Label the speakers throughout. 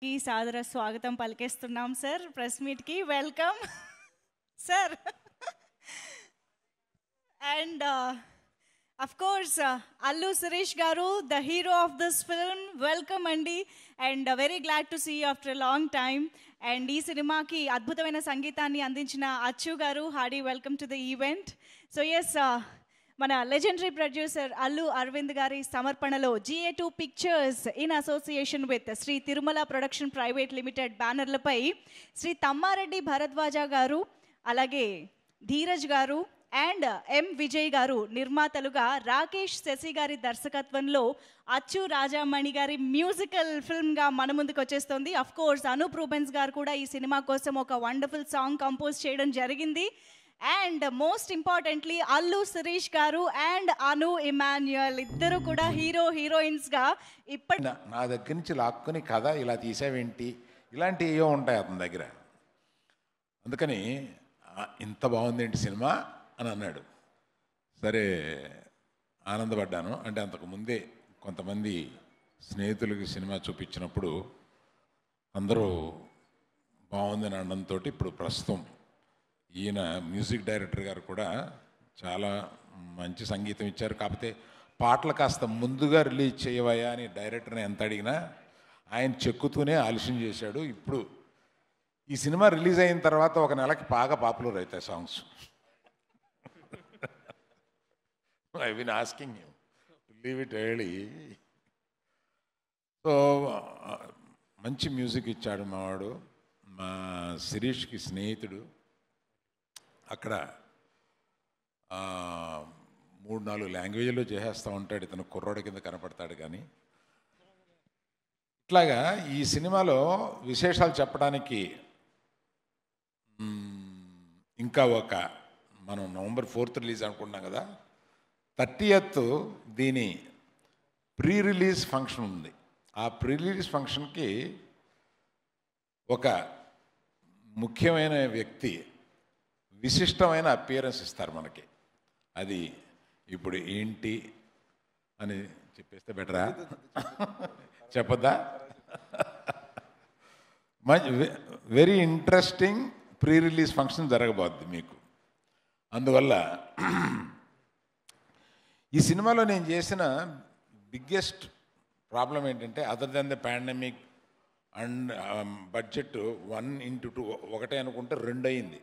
Speaker 1: की సాదర స్వాగతం పలికేస్తున్నాం సార్ ప్రెస్ మీట్ కి welcome sir and of course Allu Sirish garu the hero of this film welcome andi and very glad to see you after a long time and ee cinema ki adbhutamaina sangeetanni andinchina Achu garu hearty welcome to the event so yes మన legendary producer Allu Aravind గారి సమర్పణలో GA2 pictures in association with Shri Tirumala production private limited బ్యానర్లపై శ్రీ తమ్మారెడ్డి భరద్వాజ గారు అలాగే ధీరజ్ గారు and M Vijay గారు నిర్మాతలుగా రాకేష్ శశి గారి దర్శకత్వంలో అచ్చు రాజామణి గారి మ్యూజికల్ ఫిల్మ్గా మన ముందుకు వచ్చేస్తుంది. అఫ్ కోర్స్ అనూప్ రూబెన్స్ గారు కూడా ఈ సినిమా కోసం ఒక వండర్ఫుల్ సాంగ్ కంపోజ్ చేయడం జరిగింది. And most importantly Allu Sirish గారు అండ్ అను ఇమాన్యుయల్ ఇద్దరు కూడా హీరో హీరోయిన్స్గా ఇప్పటి
Speaker 2: నా దగ్గర నుంచి లాక్కుని కథ ఇలా తీసావేంటి ఇలాంటివి ఏవో ఉంటాయి అతని దగ్గర. అందుకని ఇంత బాగుంది ఏంటి సినిమా అని అన్నాడు. సరే ఆనందపడ్డాను. అంటే అంతకుముందే కొంతమంది స్నేహితులకి సినిమా చూపించినప్పుడు అందరూ బాగుందని అనడంతో ఇప్పుడు ప్రస్తుతం ఈయన మ్యూజిక్ డైరెక్టర్ గారు కూడా చాలా మంచి సంగీతం ఇచ్చారు. కాకపోతే పాటలు కాస్త ముందుగా రిలీజ్ చేయవయ్యా అని డైరెక్టర్ని ఎంత అడిగినా ఆయన చెక్కుతూనే ఆలస్యం చేశాడు. ఇప్పుడు ఈ సినిమా రిలీజ్ అయిన తర్వాత ఒక నెలకి బాగా పాపులర్ అవుతాయి songs. I been asking you leave it early. So మంచి మ్యూజిక్ ఇచ్చాడు మావాడు. మా శిరీష్కి స్నేహితుడు. అక్కడ 3-4 లాంగ్వేజ్లో చేసేస్తూ ఉంటాడు. ఇతను కుర్రోడి కింద కనపడతాడు. కానీ ఇట్లాగా ఈ సినిమాలో విశేషాలు చెప్పడానికి ఇంకా మనం November 4th రిలీజ్ అనుకుంటున్నాం కదా, 30th దీని ప్రీ రిలీజ్ ఫంక్షన్ ఉంది. ఆ ప్రీ రిలీజ్ ఫంక్షన్కి ఒక ముఖ్యమైన వ్యక్తి విశిష్టమైన అపియరెన్స్ ఇస్తారు మనకి. అది ఇప్పుడు ఏంటి అని చెప్పేస్తే బెటరా? చెప్పద్దా? Very interesting pre release function జరగబోద్ది మీకు. అందువల్ల ఈ సినిమాలో నేను చేసిన బిగ్గెస్ట్ ప్రాబ్లం ఏంటంటే other than the pandemic and budget 1:2 ఒకటే అనుకుంటే 2 అయింది.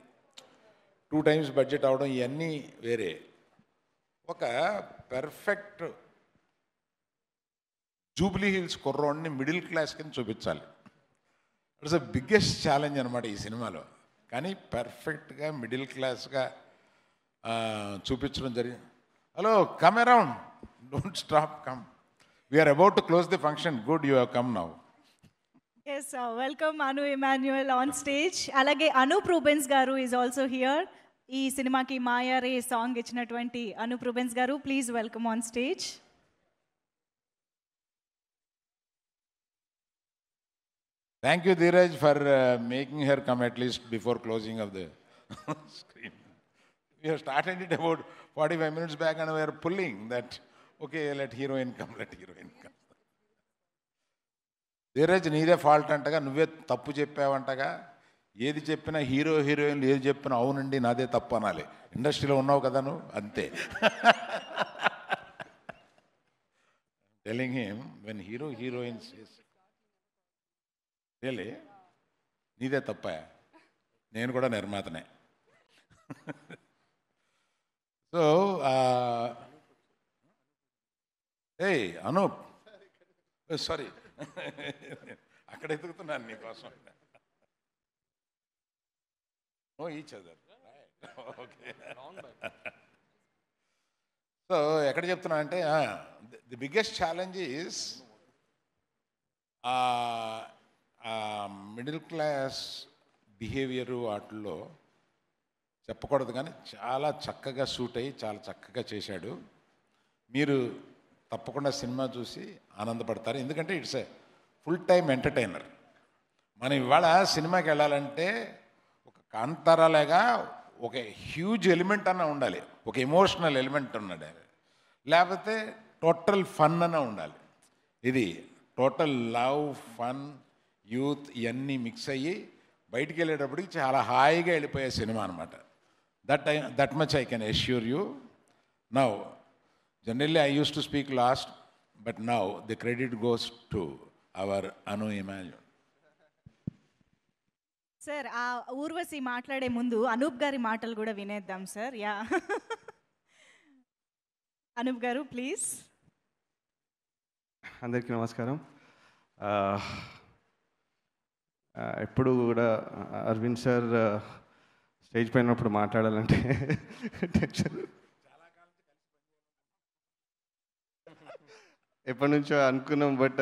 Speaker 2: 2 times బడ్జెట్ అవడం ఇవన్నీ వేరే. ఒక పెర్ఫెక్ట్ జూబ్లీ హిల్స్ కుర్రోడ్ని మిడిల్ క్లాస్ కింద చూపించాలి. ఇట్స్ ద బిగ్గెస్ట్ ఛాలెంజ్ అనమాట ఈ సినిమాలో. కానీ పర్ఫెక్ట్గా మిడిల్ క్లాస్గా చూపించడం జరిగింది. Hello, come around, don't stop, come. We're about to close the function. Good, you have come now.
Speaker 1: yes welcome Anu Emmanuel on stage. అలాగే అనూప్ రూబెన్స్ గారు ఈజ్ ఆల్సో హియర్. ఈ సినిమాకి మాయా రే సాంగ్ ఇచ్చినటువంటి అనూప్ రూబెన్స్ గారు, please welcome on stage.
Speaker 2: Thank you, Dheeraj, for making her come at least before closing of the screen. We have started it about 45 minutes back and we are pulling that, okay, let heroine come, let heroine come. Dheeraj, నీదే fault అంటగా, నువ్వే తప్పు చెప్పావంటగా. ఏది చెప్పినా hero హీరోయిన్లు ఏది చెప్పినా అవునండి నాదే తప్పు అనాలి. ఇండస్ట్రీలో ఉన్నావు కదా నువ్వు, అంతే. Telling him when hero heroines really నీదే తప్ప, నేను కూడా నిర్మాతనే. సో ఏయ్ అనూప్, సారీ, అక్కడ ఎదుగుతున్నాను నీకోసం. ఓ ఈచ్ అదర్, ఓకే. సో ఎక్కడ చెప్తున్నా అంటే the biggest challenge is middle class behaviour వాటిల్లో చెప్పకూడదు కానీ చాలా చక్కగా సూట్ అయ్యి చాలా చక్కగా చేశాడు. మీరు తప్పకుండా సినిమా చూసి ఆనందపడతారు. ఎందుకంటే it's a full time entertainer. మనం ఇవాళ సినిమాకి వెళ్ళాలంటే ఒక కాంతారాలేగా ఒక హ్యూజ్ ఎలిమెంట్ అన్న ఉండాలి, ఒక ఎమోషనల్ ఎలిమెంట్ ఉన్నాడు, లేకపోతే టోటల్ ఫన్ అన్న ఉండాలి. ఇది టోటల్ లవ్, ఫన్, యూత్ ఇవన్నీ మిక్స్ అయ్యి బయటికి వెళ్ళేటప్పటికి చాలా హాయిగా వెళ్ళిపోయే సినిమా అనమాట. That much I can assure you. Now generally I use to speak last, but now the credit goes to our Anu Emmanuel.
Speaker 1: Sir, ఆ ఊర్వశి మాట్లాడే ముందు అనూప్ గారి మాటలు కూడా వినేద్దాం సార్. యా, అనూప్ గారు ప్లీజ్.
Speaker 3: అందరికీ నమస్కారం. ఎప్పుడు కూడా అరవింద్ సార్ స్టేజ్ పైనప్పుడు మాట్లాడాలంటే టెన్షన్. ఎప్పటి నుంచో అనుకున్నాం, బట్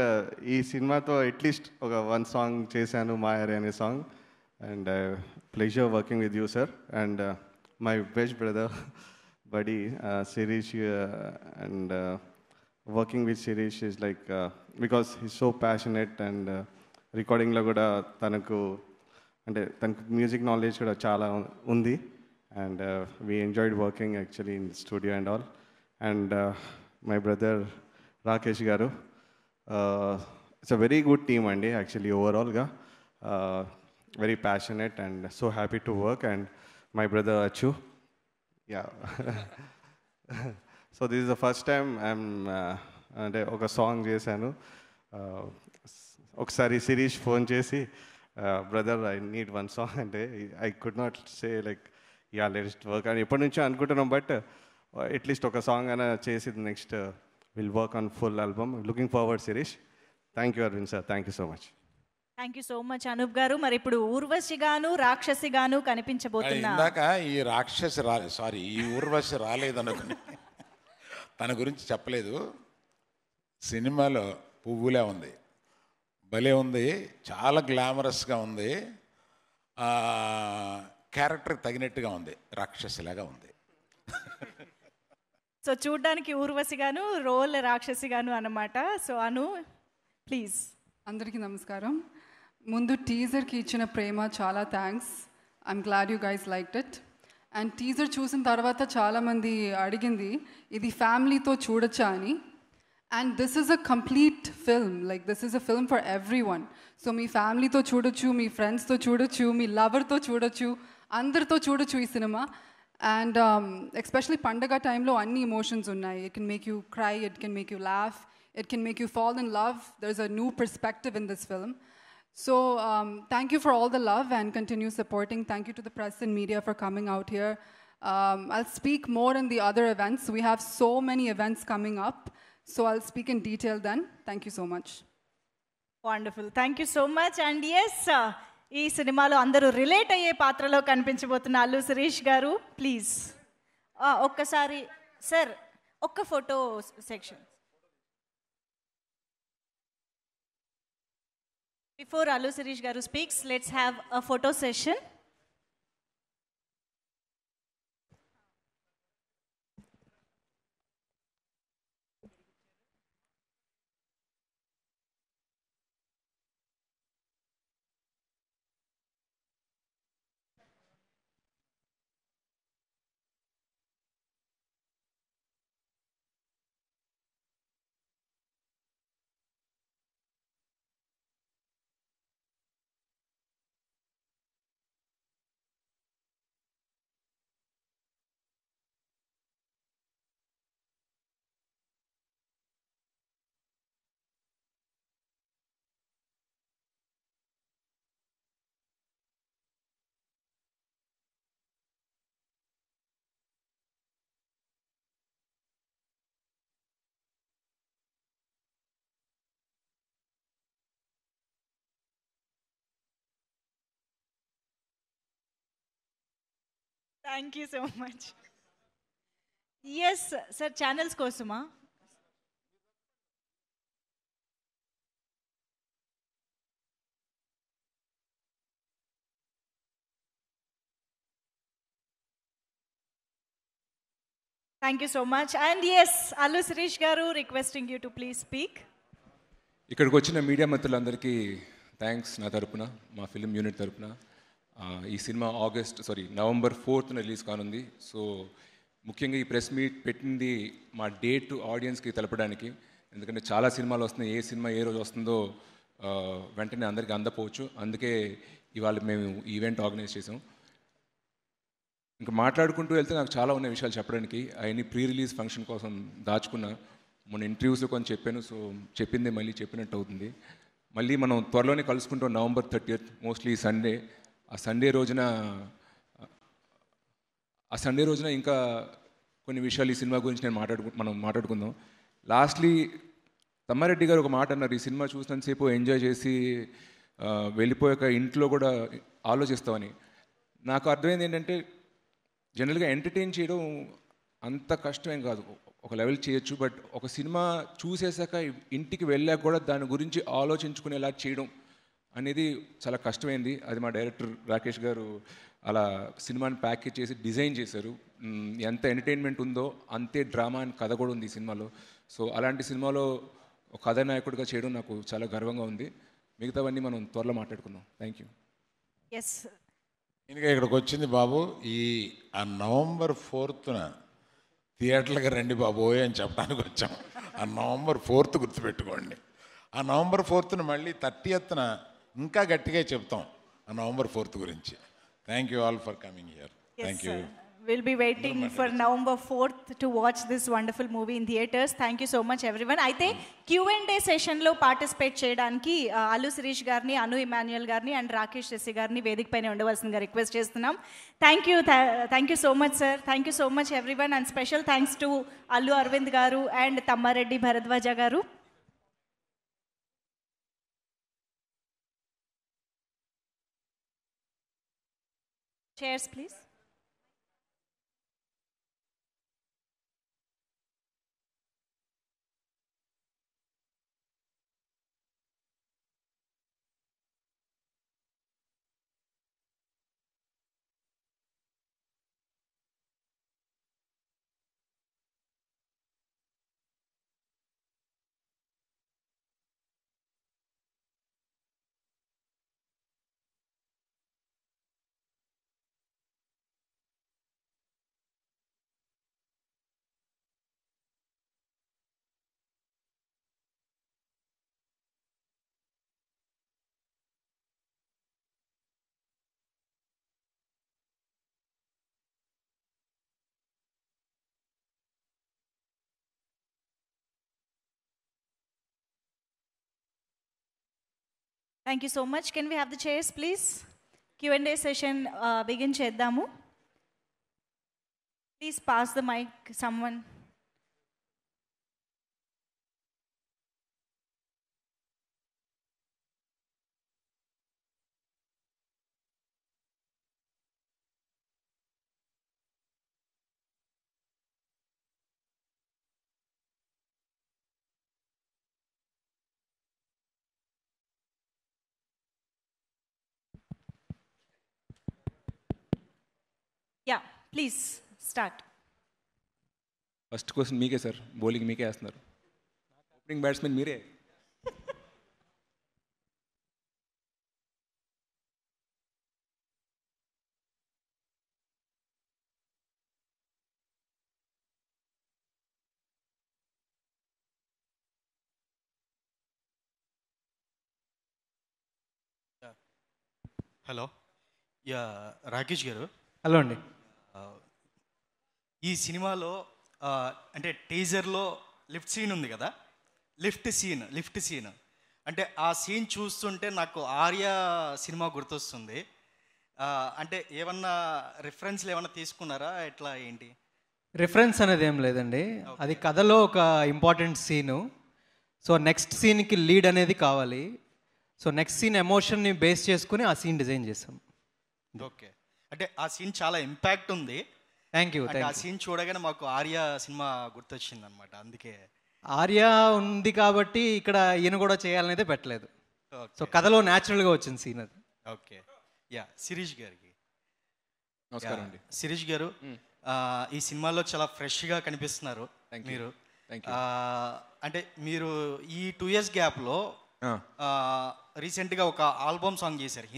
Speaker 3: ఈ సినిమాతో అట్లీస్ట్ ఒక 1 సాంగ్ చేశాను, మాయరే అనే song. And pleasure working with you sir. And my best brother buddy Sirish. And working with Shirish is like because he's so passionate, and రికార్డింగ్లో కూడా తనకు మ్యూజిక్ నాలెడ్జ్ కూడా చాలా ఉంది. And we enjoyed working actually in studio and all. And my brother Rakesh garu, it's a very good team అండి actually ఓవరాల్గా. Very passionate and so happy to work. And my brother Achu, yeah. So this is the first time I'm అంటే ఒక song చేశాను. ఒకసారి Sirish phone చేసి, brother I need 1 song అంటే I could not say like yeah let's work అని ఎప్పటి నుంచో అనుకుంటున్నాం. బట్ అట్లీస్ట్ ఒక సాంగ్ అయినా చేసి next will work on full album. Looking forward Sirish. Thank you Aravind sir, thank you so much.
Speaker 1: Thank you so much Anup గారు. మరి ఇప్పుడు ఊర్వశిగాను రాక్షసిగాను కనిపించబోతున్నా.
Speaker 2: ఇందాక ఈ రాక్షసి ఈ ఊర్వశి రాలేదనుకుని తన గురించి చెప్పలేదు. సినిమాలో పువ్వులే ఉంది, భలే ఉంది, చాలా గ్లామరస్గా ఉంది, క్యారెక్టర్కి తగినట్టుగా ఉంది, రాక్షసిలాగా ఉంది.
Speaker 1: సో చూడ్డానికి ఊర్వశిగాను, రోల్ రాక్షసిగాను అన్నమాట. So Anu please.
Speaker 4: అందరికీ నమస్కారం. ముందు టీజర్కి ఇచ్చిన ప్రేమ చాలా thanks. I'm glad you guys liked it. And teaser చూసిన తర్వాత చాలామంది అడిగింది ఇది ఫ్యామిలీతో చూడొచ్చా అని. And this is a complete film, like this is a film for everyone. So మీ ఫ్యామిలీతో చూడొచ్చు, మీ ఫ్రెండ్స్తో చూడొచ్చు, మీ లవర్తో చూడొచ్చు, అందరితో చూడొచ్చు ఈ సినిమా. అండ్ ఎస్పెషలీ పండగ టైంలో అన్ని ఎమోషన్స్ ఉన్నాయి. It can make you cry, it can make you laugh, it can make you fall in love. There's a new perspective in this film. So thank you for all the love and continue supporting. Thank you to the press and media for coming out here. I'll speak more in the other events. We have so many events coming up, so I'll speak in detail then. Thank you so much.
Speaker 1: Wonderful. Thank you so much. And yes, ఈ సినిమాలో అందరూ relate అయ్యే పాత్రలో కనిపించబోతున్న అల్లు శిరీష్ గారు please ఒక్కసారి sir ఒక్క photo section. Before Allu Sirish Garu speaks, let's have a photo session. Thank you so much. Yes, sir, channels kosuma. Thank you so much. And yes, Allu Sirish Garu requesting you to please speak.
Speaker 5: ఇక్కడికి వచ్చిన media మిత్రులందరికీ thanks నా తరపున, మా film unit తరపున. ఈ cinema November 4th release కానుంది. So ముఖ్యంగా ఈ ప్రెస్ మీట్ పెట్టింది మా డేట్ ఆడియన్స్కి తెలపడానికి. ఎందుకంటే చాలా సినిమాలు వస్తున్నాయి, ఏ సినిమా ఏ రోజు వస్తుందో వెంటనే అందరికీ అందపోవచ్చు. అందుకే ఇవాళ మేము ఈవెంట్ ఆర్గనైజ్ చేసాం. ఇంకా మాట్లాడుకుంటూ వెళ్తే నాకు చాలా ఉన్న విషయాలు చెప్పడానికి. అవన్నీ ప్రీ రిలీజ్ ఫంక్షన్ కోసం దాచుకున్నా. మొన్న ఇంటర్వ్యూస్లో కొంచెం చెప్పాను. సో చెప్పిందే మళ్ళీ చెప్పినట్టు అవుతుంది. మళ్ళీ మనం త్వరలోనే కలుసుకుంటాం November 30th, మోస్ట్లీ సండే. ఆ సండే రోజున ఇంకా కొన్ని విషయాలు ఈ సినిమా గురించి మనం మాట్లాడుకుందాం. లాస్ట్లీ తమ్మారెడ్డి గారు ఒక మాట అన్నారు, ఈ సినిమా చూసినంతసేపు ఎంజాయ్ చేసి వెళ్ళిపోయాక ఇంట్లో కూడా ఆలోచిస్తామని. నాకు అర్థమైంది ఏంటంటే, జనరల్గా ఎంటర్టైన్ చేయడం అంత కష్టమేం కాదు, ఒక లెవెల్ చేయొచ్చు. బట్ ఒక సినిమా చూసేసాక ఇంటికి వెళ్ళాక కూడా దాని గురించి ఆలోచించుకునేలా చేయడం అనేది చాలా కష్టమైంది. అది మా డైరెక్టర్ రాకేష్ గారు అలా సినిమాని ప్యాకేజ్ చేసి డిజైన్ చేశారు. ఎంత ఎంటర్టైన్మెంట్ ఉందో అంతే డ్రామా అండ్ కథ కూడా ఉంది ఈ సినిమాలో. సో అలాంటి సినిమాలో ఒక కథానాయకుడిగా చేయడం నాకు చాలా గర్వంగా ఉంది. మిగతావన్నీ మనం త్వరలో మాట్లాడుకుందాం. Thank you.
Speaker 1: ఎస్,
Speaker 2: ఇంకా ఇక్కడికి వచ్చింది బాబు, ఆ November 4th థియేటర్లకి రండి బాబోయ్ అని చెప్పడానికి వచ్చాం. ఆ November 4th గుర్తుపెట్టుకోండి. ఆ November 4th మళ్ళీ 30th ఇంకా గట్టిగా చెప్తాం ఆ November 4th గురించి. Thank you all for coming here. Thank you.
Speaker 1: We'll be waiting for November 4th to watch this wonderful movie in theaters. Thank you so much everyone. అయితే Q&A సెషన్లో participate చేయడానికి అల్లు శిరీష్ గారిని, అను ఇమాన్యుయల్ గారిని అండ్ రాకేష్ శశి గారిని వేదిక పైన ఉండవలసిందిగా రిక్వెస్ట్ చేస్తున్నాం. Thank you so much sir. Thank you so much everyone. And special thanks to Allu Aravind గారు అండ్ తమ్మారెడ్డి భరద్వాజ గారు. Chairs please. Thank you so much. Can we have the chairs, please? Q&A session begin చేద్దాము. Please pass the mic, someone. Yeah, please start.
Speaker 5: First question మీకే sir. Bowling మీకే వేస్తున్నారు. Opening batsmen మీరే.
Speaker 6: Hello, yeah Rakesh గారు.
Speaker 7: Hello అండి.
Speaker 6: ఈ సినిమాలో అంటే టీజర్లో లిఫ్ట్ సీన్ ఉంది కదా, లిఫ్ట్ సీన్ అంటే ఆ సీన్ చూస్తుంటే నాకు ఆర్య సినిమా గుర్తొస్తుంది. అంటే ఏమన్నా రిఫరెన్స్లు ఏమన్నా తీసుకున్నారా, ఎట్లా ఏంటి?
Speaker 7: రిఫరెన్స్ అనేది ఏం లేదండి, అది కథలో ఒక ఇంపార్టెంట్ సీను. సో నెక్స్ట్ సీన్కి లీడ్ అనేది కావాలి. సో నెక్స్ట్ సీన్ ఎమోషన్ని బేస్ చేసుకుని ఆ సీన్ డిజైన్ చేసాం.
Speaker 6: ఓకే, అంటే ఆ సీన్ చాలా ఇంపాక్ట్ ఉంది.
Speaker 7: Thank you.
Speaker 6: ఆ సీన్ చూడగానే మాకు ఆర్య సినిమా గుర్తొచ్చింది అనమాట. అందుకే
Speaker 7: ఆర్య ఉంది కాబట్టి ఇక్కడ ఈయన కూడా చేయాలనేది పెట్టలేదు. సో కథలో న్యాచురల్గా వచ్చింది సీన్ అది.
Speaker 6: ఓకే, యా శిరీష్ గారికి
Speaker 5: నమస్కారం అండి.
Speaker 6: శిరీష్ గారు, ఈ సినిమాలో చాలా ఫ్రెష్గా కనిపిస్తున్నారు మీరు. అంటే మీరు ఈ 2 years గ్యాప్లో రీసెంట్గా ఒక ఆల్బమ్ సాంగ్ చేశారు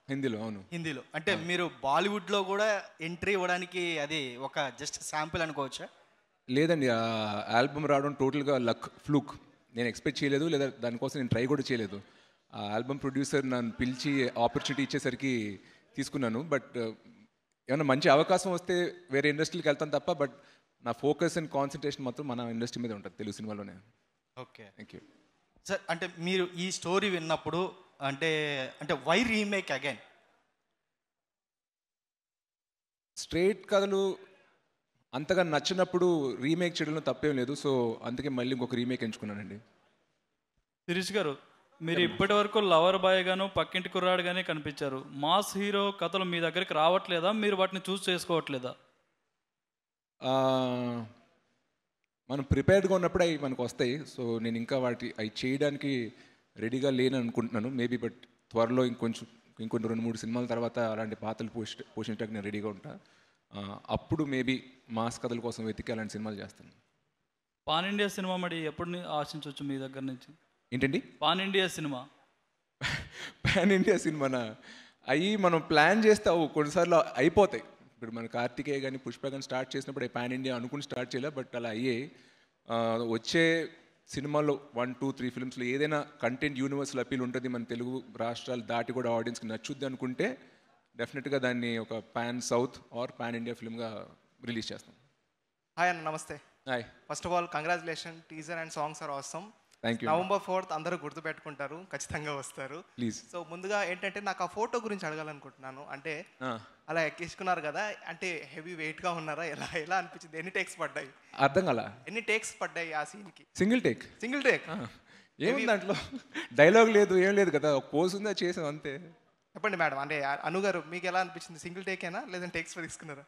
Speaker 6: హిందీలో. అవును, హిందీలో. అంటే మీరు బాలీవుడ్లో కూడా ఎంట్రీ ఇవ్వడానికి అది ఒక జస్ట్ శాంపుల్ అనుకోవచ్చా?
Speaker 5: లేదండి, ఆ ఆల్బమ్ రావడం టోటల్గా లక్, ఫ్లూక్. నేను ఎక్స్పెక్ట్ చేయలేదు, లేదా దానికోసం నేను ట్రై కూడా చేయలేదు. ఆ ఆల్బమ్ ప్రొడ్యూసర్ నన్ను పిలిచి ఆపర్చునిటీ ఇచ్చేసరికి తీసుకున్నాను. బట్ ఏమైనా మంచి అవకాశం వస్తే వేరే ఇండస్ట్రీకి వెళ్తాను తప్ప, బట్ నా ఫోకస్ అండ్ కాన్సన్ట్రేషన్ మాత్రం మన ఇండస్ట్రీ మీద ఉంటుంది, తెలుగు సినిమాలోనే.
Speaker 6: Okay,
Speaker 5: thank you
Speaker 6: sir. అంటే మీరు ఈ స్టోరీ విన్నప్పుడు అంటే వై రీమేక్ అగైన్?
Speaker 5: స్ట్రైట్ కథలు అంతగా నచ్చినప్పుడు రీమేక్ చేయడంలో తప్పేం లేదు. సో అందుకే మళ్ళీ ఇంకొక రీమేక్ ఎంచుకున్నానండి.
Speaker 8: శిరీష్ గారు, మీరు ఇప్పటి వరకు లవర్ బాయ్ గాను పక్కింటి కుర్రాడుగానే కనిపించారు. మాస్ హీరో కథలు మీ దగ్గరికి రావట్లేదా? మీరు వాటిని చూస్ చేసుకోవట్లేదా?
Speaker 5: మనం ప్రిపేర్డ్గా ఉన్నప్పుడు అవి మనకు వస్తాయి. సో నేను ఇంకా అవి చేయడానికి రెడీగా లేని అనుకుంటున్నాను మేబీ. బట్ త్వరలో ఇంకొన్ని 2-3 సినిమాల తర్వాత అలాంటి పాత్రలు పోషించడానికి నేను రెడీగా ఉంటా. అప్పుడు మేబీ మాస్ కథల కోసం వెతికి అలాంటి సినిమాలు చేస్తాను.
Speaker 8: పాన్ ఇండియా సినిమా మరి ఎప్పుడు ఆశించవచ్చు మీ దగ్గర నుంచి?
Speaker 5: ఏంటండి
Speaker 8: pan India cinema?
Speaker 5: Pan India సినిమానా? అవి మనం ప్లాన్ చేస్తే కొన్నిసార్లు అయిపోతాయి. ఇప్పుడు మన కార్తికేయ కానీ పుష్ప కానీ స్టార్ట్ చేసినప్పుడు పాన్ ఇండియా అనుకుని స్టార్ట్ చేయలే, బట్ అలా అయ్యాయి. వచ్చే సినిమాలో 1-2-3 ఫిల్మ్స్లో ఏదైనా కంటెంట్ యూనివర్సల్ అపీల్ ఉంటుంది, మన తెలుగు రాష్ట్రాలు దాటి కూడా ఆడియన్స్కి నచ్చుద్ది అనుకుంటే డెఫినెట్గా దాన్ని ఒక pan south or pan India ఫిల్మ్గా రిలీజ్ చేస్తాం.
Speaker 9: హాయ్ అన్న, నమస్తే.
Speaker 5: Hi.
Speaker 9: First of all congratulation, teaser and songs are awesome.
Speaker 5: Thank you.
Speaker 9: November 4th అందరూ గుర్తుపెట్టుకుంటారు, ఖచ్చితంగా వస్తారు.
Speaker 5: ప్లీజ్.
Speaker 9: సో ముందుగా ఏంటంటే నాకు ఆ ఫోటో గురించి అడగాలనుకుంటున్నాను. అంటే అలా ఎక్కించుకున్నారు కదా, అంటే హెవీ వెయిట్గా ఉన్నారా? ఎలా అనిపించింది? ఎన్ని టేక్స్ పడ్డాయి?
Speaker 5: అర్థం కదా,
Speaker 9: ఎన్ని టేక్స్ పడ్డాయి ఆ సీన్కి?
Speaker 5: Single take.
Speaker 9: Single take?
Speaker 5: ఏముంది దాంట్లో? డైలాగ్ లేదు, ఏం లేదు కదా, పోజ్ ఉందా చేసాం అంతే.
Speaker 9: చెప్పండి మేడం, అంటే అను గారు మీకు ఎలా అనిపించింది? సింగిల్ టేకేనా లేదంటే టేక్స్ తీసుకున్నారా?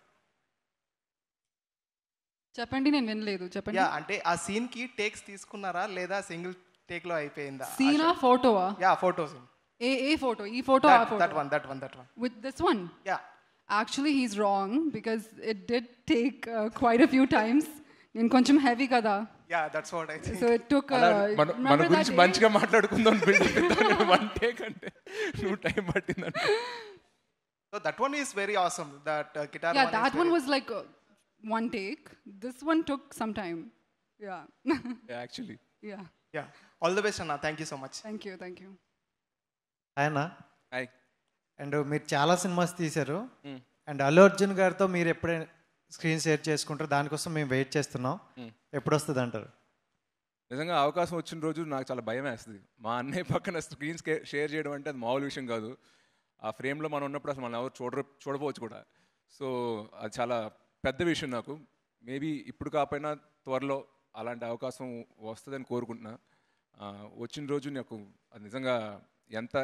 Speaker 4: చెప్పండి, నేను వినలేదు, చెప్పండి.
Speaker 9: అంటే ఆ సీన్ కి టేక్స్ తీసుకున్నారా లేదా సింగిల్ టేక్ లో అయిపోయిందా?
Speaker 4: సీనా ఫోటోవా?
Speaker 9: Photo scene.
Speaker 4: ఏ ఫోటో? ఈ ఫోటో, ఆ photo?
Speaker 9: that one.
Speaker 4: With this one?
Speaker 9: Actually
Speaker 4: he's wrong because it did take quite a few times. నేను కొంచెం హెవీ కదా.
Speaker 9: That's what I think.
Speaker 4: So it took
Speaker 5: మన గురించి మంచిగా మాట్లాడుకుందాం వన్ టేక్ అంటే నువ్వు time పట్టిందంటే.
Speaker 9: So that one is very awesome. That guitar one.
Speaker 4: That one was like one take. This one took some time.
Speaker 5: Actually.
Speaker 9: All the best Anna, thank you so much.
Speaker 4: Thank you.
Speaker 10: Hi అన్న.
Speaker 5: Hi.
Speaker 10: And మీరు చాలా cinemas తీశారు, and Allu Arjun గారితో మీరు ఎప్పుడైనా screen share చేసుకుంటారు? దానికోసం మేము వెయిట్ చేస్తున్నాం, ఎప్పుడు వస్తుంది అంటారు?
Speaker 5: నిజంగా అవకాశం వచ్చిన రోజు నాకు చాలా భయం వేస్తుంది. మా అన్నయ్య పక్కన స్క్రీన్ షేర్ చేయడం అంటే అది మామూలు విషయం కాదు. ఆ ఫ్రేమ్లో మనం ఉన్నప్పుడు అసలు మనం ఎవరు చూడపోవచ్చు కూడా. సో అది చాలా పెద్ద విషయం నాకు. మేబీ ఇప్పుడు కాకపోయినా త్వరలో అలాంటి అవకాశం వస్తుందని కోరుకుంటున్నా. వచ్చిన రోజు నాకు అది నిజంగా ఎంత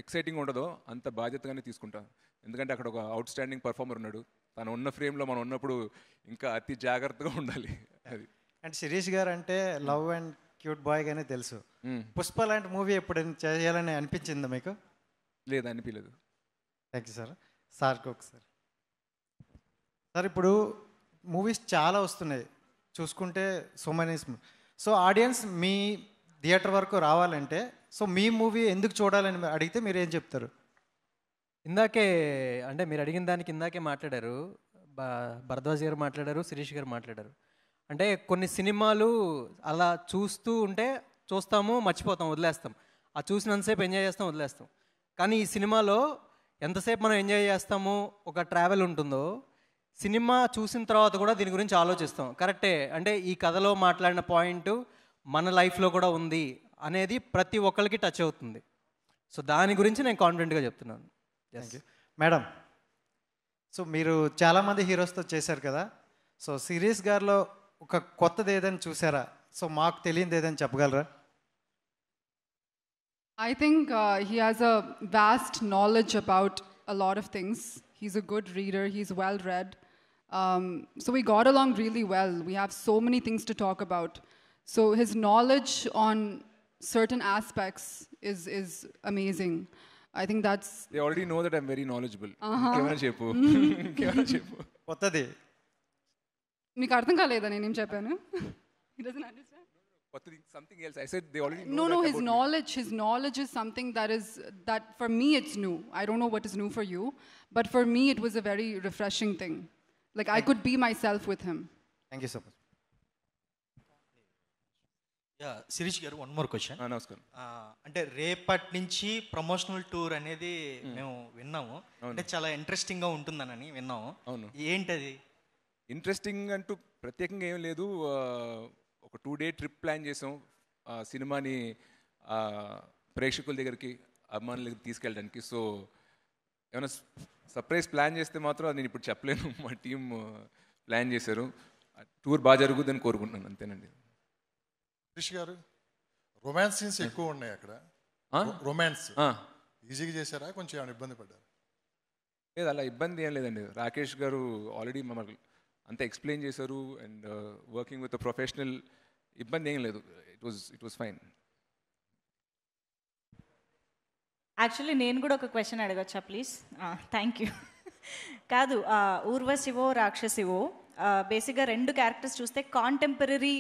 Speaker 5: ఎక్సైటింగ్ ఉండదో అంత బాధ్యతగానే తీసుకుంటాను. ఎందుకంటే అక్కడ ఒక అవుట్ స్టాండింగ్ పర్ఫార్మర్ ఉన్నాడు. తను ఉన్న ఫ్రేమ్లో మనం ఉన్నప్పుడు ఇంకా అతి జాగ్రత్తగా ఉండాలి. అది.
Speaker 10: అండ్ శిరీష్ గారు అంటే లవ్ అండ్ క్యూట్ బాయ్ గానే తెలుసు. పుష్ప లాంటి మూవీ ఎప్పుడైనా చేయాలని అనిపించిందా మీకు?
Speaker 5: లేదు, అనిపించలేదు.
Speaker 10: Thank you sir. సార్కి ఒకసారి. సార్ ఇప్పుడు మూవీస్ చాలా వస్తున్నాయి చూసుకుంటే, సో ఆడియన్స్ మీ థియేటర్ వరకు రావాలంటే సో మీ మూవీ ఎందుకు చూడాలని అడిగితే మీరు ఏం చెప్తారు?
Speaker 7: ఇందాకే అంటే మీరు అడిగిన దానికి ఇందాకే మాట్లాడారు, భరద్వాజ్ గారు మాట్లాడారు, శిరీష్ గారు మాట్లాడారు. అంటే కొన్ని సినిమాలు అలా చూస్తూ ఉంటే చూస్తాము, మర్చిపోతాం, వదిలేస్తాం. ఆ చూసినంతసేపు ఎంజాయ్ చేస్తాం, వదిలేస్తాం. కానీ ఈ సినిమాలో ఎంతసేపు మనం ఎంజాయ్ చేస్తాము, ఒక ట్రావెల్ ఉంటుందో, సినిమా చూసిన తర్వాత కూడా దీని గురించి ఆలోచిస్తాం. కరెక్టే, అంటే ఈ కథలో మాట్లాడిన పాయింట్ మన లైఫ్లో కూడా ఉంది అనేది ప్రతి ఒక్కరికి టచ్ అవుతుంది. సో దాని గురించి నేను కాన్ఫిడెంట్గా చెప్తున్నాను.
Speaker 10: మేడం, సో మీరు చాలామంది హీరోస్తో చేశారు కదా, సో సిరీస్ గారిలో ఒక కొత్తది ఏదైనా చూసారా? సో మాకు తెలియదు ఏదైనా చెప్పగలరా?
Speaker 4: I think he has a vast knowledge about a lot of things. He's a good reader, he's well read. So we got along really well. We have so many things to talk about. So his knowledge on certain aspects is amazing. I think that's...
Speaker 5: They already know that I'm very knowledgeable. Kevana chepu.
Speaker 10: Kottadi.
Speaker 4: Meeku ardham kaleda nenu em cheppanu? He doesn't understand.
Speaker 5: Something else. I said they already know.
Speaker 4: No, his knowledge is something that for me it's new. I don't know what is new for you, but for me it was a very refreshing thing. Like I could be myself with him.
Speaker 10: Thank you so much.
Speaker 6: Sirish గారు, one more question.
Speaker 5: నమస్కారం.
Speaker 6: అంటే రేపటి నుంచి promotional tour అనేది మేము విన్నాము. అంటే చాలా ఇంట్రెస్టింగ్గా ఉంటుందని విన్నాము.
Speaker 5: అవును.
Speaker 6: ఏంటది?
Speaker 5: ఇంట్రెస్టింగ్ అంటూ ప్రత్యేకంగా ఏం లేదు. ఒక 2 day ట్రిప్ ప్లాన్ చేసాం సినిమాని ప్రేక్షకుల దగ్గరికి, అభిమానుల దగ్గరికి తీసుకెళ్ళడానికి. సో ఏమైనా సర్ప్రైజ్ ప్లాన్ చేస్తే మాత్రం అది నేను ఇప్పుడు చెప్పలేను. మా టీం ప్లాన్ చేశారు. టూర్ బాగా జరుగుతుందని కోరుకుంటున్నాను, అంతేనండి.
Speaker 11: క్రిష్ గారు, రొమాన్స్ సీన్స్ ఎక్కువ ఉన్నాయి అక్కడ. రొమాన్స్ ఈజీగా చేశారా, కొంచెం ఏమైనా ఇబ్బంది పడ్డారు?
Speaker 5: లేదు, అలా ఇబ్బంది ఏం లేదండి. రాకేష్ గారు ఆల్రెడీ మమ్మల్ని అంతా ఎక్స్ప్లెయిన్ చేశారు. అండ్ వర్కింగ్ విత్ ప్రొఫెషనల్, ఇబ్బంది ఏం లేదు. It was fine.
Speaker 1: యాక్చువల్లీ నేను కూడా ఒక క్వశ్చన్ అడగచ్చా ప్లీజ్? Thank you. కాదు, ఊర్వశివో రాక్షసివో బేసిక్గా 2 క్యారెక్టర్స్ చూస్తే కాంటెంపరీ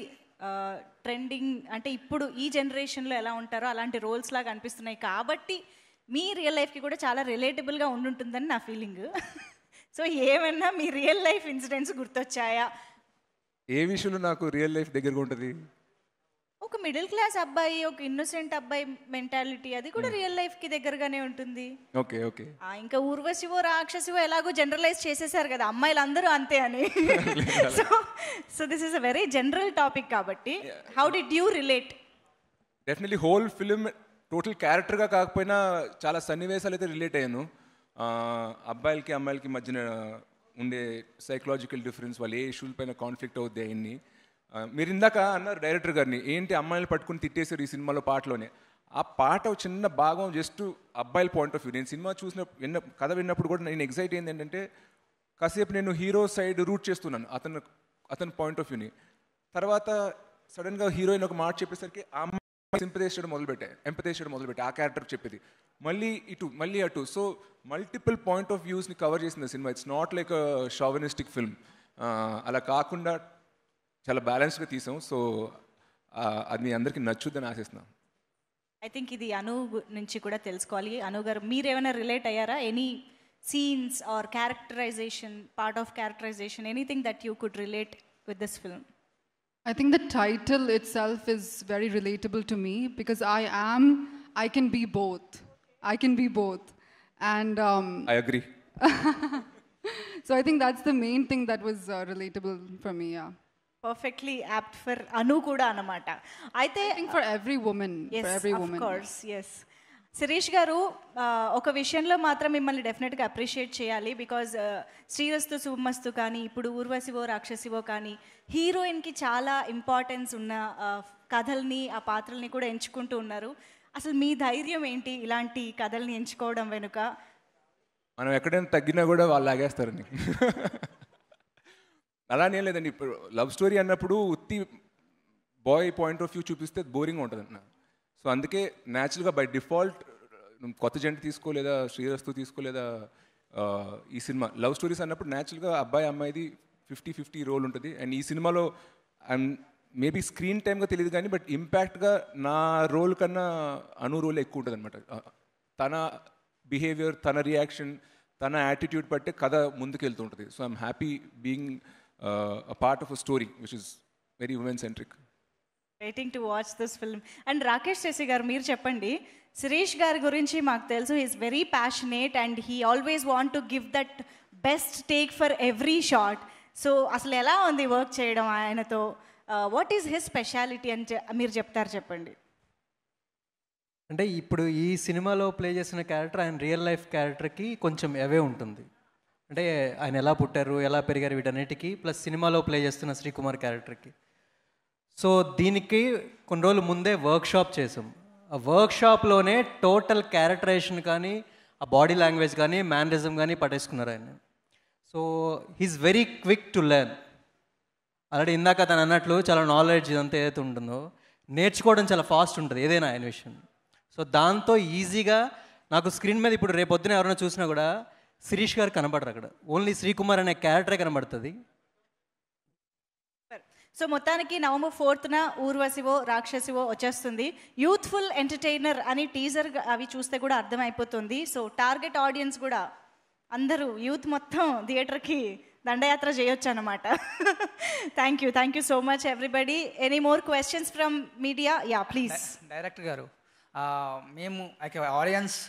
Speaker 1: ట్రెండింగ్, అంటే ఇప్పుడు ఈ జనరేషన్లో ఎలా ఉంటారో అలాంటి రోల్స్ లాగా అనిపిస్తున్నాయి. కాబట్టి మీ రియల్ లైఫ్కి కూడా చాలా రిలేటబుల్గా ఉంటుందని నా ఫీలింగ్. సో ఏమన్నా మీ రియల్ లైఫ్ ఇన్సిడెంట్స్ గుర్తొచ్చాయా?
Speaker 5: ఏ విషయంలో నాకు రియల్ లైఫ్ దగ్గరగా ఉంటుంది?
Speaker 1: ఒక మిడిల్ క్లాస్ అబ్బాయి, ఒక ఇన్నోసెంట్ అబ్బాయి మెంటాలిటీ, అది కూడా రియల్ లైఫ్కి దగ్గరగానే ఉంటుంది.
Speaker 5: Okay okay.
Speaker 1: ఇంకా ఊర్వశివో రాక్షసివో ఎలాగో జనరలైజ్ చేసేసారు కదా అమ్మాయిలు అందరూ అంతే అని. So this is a very general topic కాబట్టి how did you relate?
Speaker 5: Definitely whole film total క్యారెక్టర్గా కాకపోయినా చాలా సన్నివేశాలు అయితే రిలేట్ అయ్యాను. అబ్బాయిలకి అమ్మాయిలకి మధ్యన ఉండే సైకలాజికల్ డిఫరెన్స్, వాళ్ళు ఏ ఇష్యూల పైన కాన్ఫ్లిక్ట్ అవుద్ది అవన్నీ. మీరు ఇందాక అన్నారు డైరెక్టర్ గారిని, ఏంటి అమ్మాయిలు పట్టుకుని తిట్టేశారు ఈ సినిమాలో పాటలోనే. ఆ పాట చిన్న భాగం జస్ట్ అబ్బాయిల పాయింట్ ఆఫ్ వ్యూ. నేను సినిమా కథ విన్నప్పుడు కూడా నేను ఎగ్జైట్ అయింది ఏంటంటే, కాసేపు నేను హీరో సైడ్ రూట్ చేస్తున్నాను అతని పాయింట్ ఆఫ్ వ్యూని. తర్వాత సడన్గా హీరోయిన్ ఒక మాట చెప్పేసరికి ఆ అమ్మాయి ఎంపథైజ్ చేయడం మొదలుపెట్టే ఆ క్యారెక్టర్ చెప్పేది, మళ్ళీ అటు. సో మల్టిపుల్ పాయింట్ ఆఫ్ వ్యూస్ని కవర్ చేసింది cinema. It's not like a chauvinistic film. అలా కాకుండా చాలా బ్యాలెన్స్గా తీసాం. సో అది మీ అందరికీ నచ్చుద్దని ఆశిస్తున్నాం.
Speaker 1: ఐ థింక్ ఇది అను నుంచి కూడా తెలుసుకోవాలి. అను గారు, మీరు ఏమైనా రిలేట్ అయ్యారా? Any scenes or characterization, part of characterization, anything that you could relate with this film?
Speaker 4: I think the title itself is very relatable to me because I can be both. And
Speaker 5: I agree.
Speaker 4: So I think that's the main thing that was relatable for me, yeah.
Speaker 1: Perfectly apt for Anu kuda anamata.
Speaker 4: I think for every woman,
Speaker 1: yes,
Speaker 4: for every
Speaker 1: of
Speaker 4: woman.
Speaker 1: Of course, yes. Sirish గారు, ఒక విషయంలో మాత్రం మిమ్మల్ని డెఫినెట్గా appreciate చేయాలి. Because శ్రీరస్తు శుభమస్తు కానీ, ఇప్పుడు ఊర్వశివో రాక్షసివో కానీ, హీరోయిన్కి చాలా ఇంపార్టెన్స్ ఉన్న కథల్ని, ఆ పాత్రల్ని కూడా ఎంచుకుంటూ ఉన్నారు. అసలు మీ ధైర్యం ఏంటి ఇలాంటి కథల్ని ఎంచుకోవడం వెనుక?
Speaker 5: మనం ఎక్కడైనా తగ్గినా కూడా వాళ్ళు లాగేస్తారని. అలానే లేదండి. ఇప్పుడు లవ్ స్టోరీ అన్నప్పుడు ఉత్తి బాయ్ పాయింట్ ఆఫ్ వ్యూ చూపిస్తే బోరింగ్ ఉంటుంది అన్న. సో అందుకే న్యాచురల్గా బై డిఫాల్ట్ కొత్త జంట తీసుకో, లేదా శ్రీరస్తు తీసుకో, లేదా ఈ సినిమా లవ్ స్టోరీస్ అన్నప్పుడు న్యాచురల్గా అబ్బాయి అమ్మాయిది 50-50 రోల్ ఉంటుంది. అండ్ ఈ సినిమాలో మేబీ స్క్రీన్ టైమ్గా తెలియదు కానీ, బట్ ఇంపాక్ట్గా నా రోల్ కన్నా అను రోల్ ఎక్కువ ఉంటుంది అనమాట. తన బిహేవియర్, తన రియాక్షన్, తన యాటిట్యూడ్ బట్టే కథ ముందుకు వెళ్తూ ఉంటుంది. So I'm happy being a part of a story which is very women centric.
Speaker 1: Waiting to watch this film. And Rakesh Chesi garu, meer cheppandi, Sirish garu gurinchi maaku telusu, he is very passionate and he always want to give that best take for every shot. So asalu ela undi work cheyadam ayanato? What is his speciality ante meer cheptaru cheppandi.
Speaker 7: అంటే ఇప్పుడు ఈ సినిమాలో play చేసిన character ఆయన real life క్యారెక్టర్కి కొంచెం అవే ఉంటుంది. అంటే ఆయన ఎలా పుట్టారు, ఎలా పెరిగారు, వీటన్నిటికీ ప్లస్ సినిమాలో ప్లే చేస్తున్న శ్రీకుమార్ క్యారెక్టర్కి. సో దీనికి కొన్ని రోజులు ముందే వర్క్షాప్ చేసాం. ఆ వర్క్షాప్లోనే టోటల్ క్యారెక్టరైజేషన్ కానీ, ఆ బాడీ లాంగ్వేజ్ కానీ, మేనరిజం కానీ పట్టేసుకున్నారు ఆయన. So he's very quick to learn. Already ఇందాక తను అన్నట్లు చాలా నాలెడ్జ్ ఇదంతా ఏదైతే ఉంటుందో నేర్చుకోవడం చాలా ఫాస్ట్ ఉంటుంది ఏదైనా ఆయన విషయం. సో దాంతో ఈజీగా నాకు స్క్రీన్ మీద ఇప్పుడు రేపొద్దున ఎవరైనా చూసినా కూడా శిరీష్ గారు కనబడరు, అక్కడ ఓన్లీ శ్రీకుమార్ అనే క్యారెక్టరే కనబడుతుంది.
Speaker 1: సో మొత్తానికి November 4th ఊర్వశివో రాక్షసివో వచ్చేస్తుంది. యూత్ఫుల్ ఎంటర్టైనర్ అని టీజర్ అవి చూస్తే కూడా అర్థమైపోతుంది. సో టార్గెట్ ఆడియన్స్ కూడా అందరూ యూత్ మొత్తం థియేటర్కి దండయాత్ర చేయొచ్చు అనమాట. Thank you so much everybody. Any more questions from media? Yeah please.
Speaker 12: Director గారు, మేము ఆడియన్స్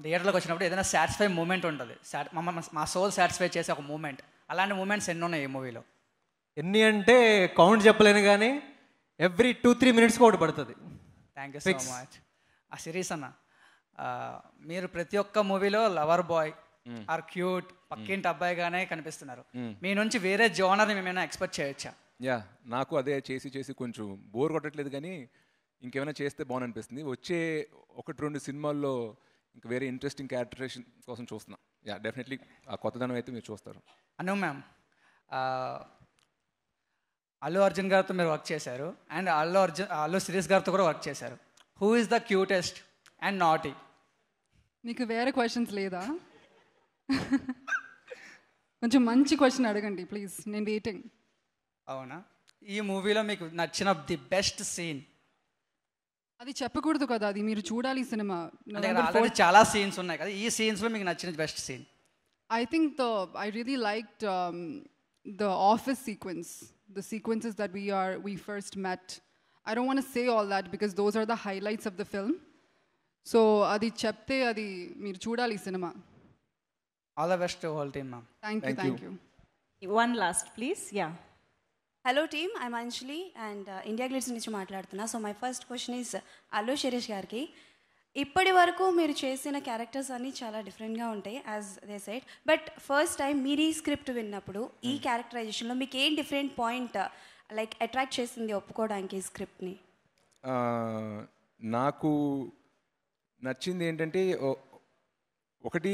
Speaker 12: థియేటర్లోకి వచ్చినప్పుడు ఏదైనా సాటిస్ఫై మూమెంట్ ఉంటుంది, మా సోల్ సాటిస్ఫై చేసే ఒక మూమెంట్, అలాంటి మూమెంట్స్ ఎన్ని ఉన్నాయి ఈ మూవీలో?
Speaker 7: ఎన్ని అంటే కౌంట్ చెప్పలేను, కానీ ఎవ్రీ 2-3 మినిట్స్కి ఒకటి పడుతుంది.
Speaker 12: Thank you so much. ఆ సిరీస్ అన్న, మీరు ప్రతి ఒక్క మూవీలో లవర్ బాయ్ ఆర్ క్యూట్ పక్కింటి అబ్బాయిగానే కనిపిస్తున్నారు. మీ నుంచి వేరే జోనర్ని మేమైనా ఎక్స్పెక్ట్ చేయొచ్చా?
Speaker 5: యా, నాకు అదే చేసి కొంచెం బోర్ కొట్టట్లేదు, కానీ ఇంకేమైనా చేస్తే బాగుంది అనిపిస్తుంది. వచ్చే 1-2 సినిమాల్లో ఇంకా వేరే ఇంట్రెస్టింగ్ క్యారెక్టరేషన్ కోసం చూస్తున్నా. యా, డెఫినెట్లీ ఆ కొత్తదనం అయితే మీరు చూస్తారు.
Speaker 12: అను మ్యామ్, అల్లు అర్జున్ గారితో మీరు వర్క్ చేశారు అండ్ అల్లు శిరీష్ గారితో కూడా వర్క్ చేశారు. Who is the cutest and naughty?
Speaker 4: మీకు వేరే క్వశ్చన్స్ లేదా? కొంచెం మంచి క్వశ్చన్ అడగండి ప్లీజ్, నేను వెయిటింగ్.
Speaker 12: అవునా? ఈ మూవీలో మీకు నచ్చిన ది బెస్ట్ సీన్?
Speaker 4: అది చెప్పకూడదు కదా, అది మీరు చూడాలి సినిమా.
Speaker 12: ఆల్రెడీ చాలా సీన్స్ ఉన్నాయి కదా, ఈ సీన్స్లో మీకు నచ్చిన best scene?
Speaker 4: I think I really liked the office sequence, the sequences that we first met. I don't want to say all that because those are the highlights of the film. So adi chepte adi meer chudali cinema.
Speaker 12: All the best to whole team, ma'am.
Speaker 4: Thank you.
Speaker 1: One last please. Yeah.
Speaker 13: Hello team, I'm Anjali and India Glitz నుంచి మాట్లాడుతున్నా. So my first question is Allu Sirish గారికి, ఇప్పటి వరకు మీరు చేసిన characters అన్నీ చాలా డిఫరెంట్గా ఉంటాయి as they said, but first time మీరు ఈ స్క్రిప్ట్ విన్నప్పుడు ఈ క్యారెక్టరైజేషన్లో మీకు ఏం డిఫరెంట్ పాయింట్ లైక్ అట్రాక్ట్ చేసింది ఒప్పుకోవడానికి ఈ స్క్రిప్ట్ని?
Speaker 5: నాకు నచ్చింది ఏంటంటే, ఒకటి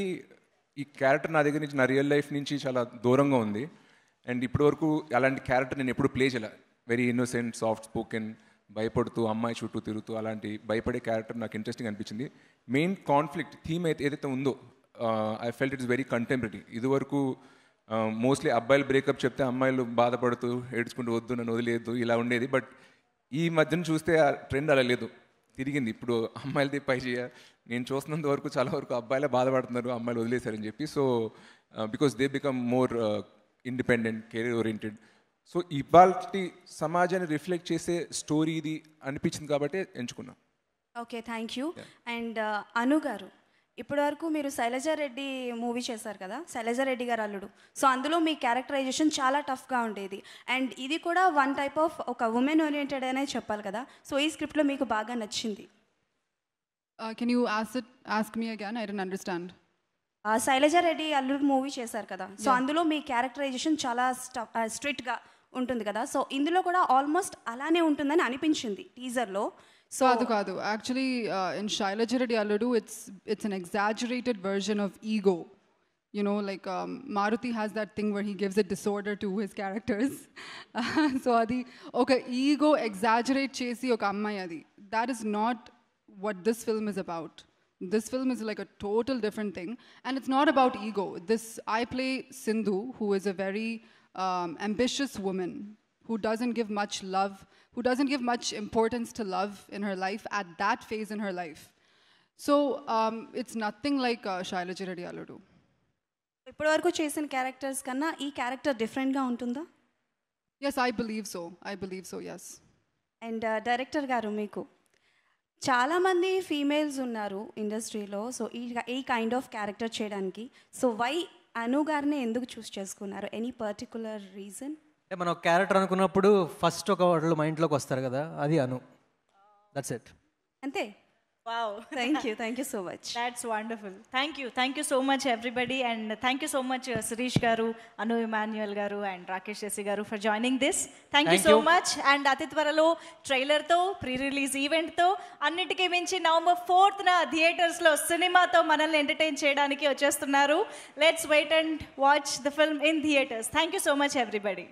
Speaker 5: ఈ క్యారెక్టర్ నా దగ్గర నుంచి, నా రియల్ లైఫ్ నుంచి చాలా దూరంగా ఉంది. అండ్ ఇప్పటివరకు అలాంటి క్యారెక్టర్ నేను ఎప్పుడు ప్లే చేయలే. వెరీ ఇన్నోసెంట్, సాఫ్ట్ స్పోకెన్, భయపడుతూ అమ్మాయి చుట్టూ తిరుగుతూ అలాంటి భయపడే క్యారెక్టర్ నాకు ఇంట్రెస్టింగ్ అనిపించింది. మెయిన్ కాన్ఫ్లిక్ట్ థీమ్ అయితే ఏదైతే ఉందో, I felt it's very contemporary. ఇదివరకు మోస్ట్లీ అబ్బాయిలు బ్రేకప్ చెప్తే అమ్మాయిలు బాధపడుతూ ఏడ్చుకుంటూ వద్దు నన్ను వదిలేదు ఇలా ఉండేది. బట్ ఈ మధ్యన చూస్తే ఆ ట్రెండ్ అలా లేదు, తిరిగింది. ఇప్పుడు అమ్మాయిలది పై చేయ నేను చూస్తున్నంత వరకు చాలా వరకు అబ్బాయిలే బాధపడుతున్నారు అమ్మాయిలు వదిలేశారని చెప్పి. So because they become more independent, career oriented. So ఇవాళ సమాజాన్ని రిఫ్లెక్ట్ చేసే స్టోరీ ఇది అనిపించింది కాబట్టి ఎంచుకున్నాం.
Speaker 13: Okay, thank you. And Anu garu, ఇప్పటివరకు మీరు శైలజారెడ్డి మూవీ చేశారు కదా, శైలజారెడ్డి గారు అల్లుడు. సో అందులో మీ క్యారెక్టరైజేషన్ చాలా టఫ్గా ఉండేది అండ్ ఇది కూడా వన్ టైప్ ఆఫ్ ఒక ఉమెన్ ఓరియంటెడ్ అనే చెప్పాలి కదా. సో ఈ స్క్రిప్ట్లో మీకు బాగా నచ్చింది?
Speaker 4: Can you ask me again? I didn't understand.
Speaker 13: Sailaja Reddy అల్లుడు మూవీ చేశారు కదా, సో అందులో మీ క్యారెక్టరైజేషన్ చాలా స్ట్రిక్ట్గా ఉంటుంది కదా, సో ఇందులో కూడా ఆల్మోస్ట్ అలానే ఉంటుందని అనిపించింది టీజర్లో.
Speaker 4: So కాదు actually in Shailajareddy Alludu it's an exaggerated version of ego. You know, like Maruti has that thing where he gives a disorder to his characters. So adi oka ego exaggerate chesi oka ammai adi. That is not what this film is about. This film is like a total different thing and it's not about ego. I play Sindhu, who is a very ambitious woman who doesn't give much love, who doesn't give much importance to love in her life at that phase in her life. So it's nothing like Shailajareddy Alludu.
Speaker 13: ఇప్పటివరకు చేసిన characters కన్నా ఈ character డిఫరెంట్గా ఉంటుందా?
Speaker 4: Yes, I believe so, yes.
Speaker 13: And director గారు, మీకు చాలామంది females ఉన్నారు ఇండస్ట్రీలో, సో ఈ కైండ్ ఆఫ్ క్యారెక్టర్ చేయడానికి, సో వై అను గారిని ఎందుకు చూస్ చేసుకున్నారు? Any particular reason?
Speaker 7: అంటే మనం క్యారెక్టర్ అనుకున్నప్పుడు ఫస్ట్ ఒక వాళ్ళు మైండ్లోకి వస్తారు కదా, అది అను. That's it.
Speaker 13: అంతే. Wow. Thank you so much.
Speaker 1: That's wonderful. Thank you so much everybody, and thank you so much Sirish garu, Anu Emmanuel garu and Rakesh Jesse garu for joining this. Thank you so much. And అతి త్వరలో trailer తో, pre release event తో, అన్నిటికీ మించి November 4th నా theatres లో సినిమాతో మనల్ని ఎంటర్టైన్ చేయడానికి వచ్చేస్తున్నారు. Let's wait and watch the film in theaters. Thank you so much everybody.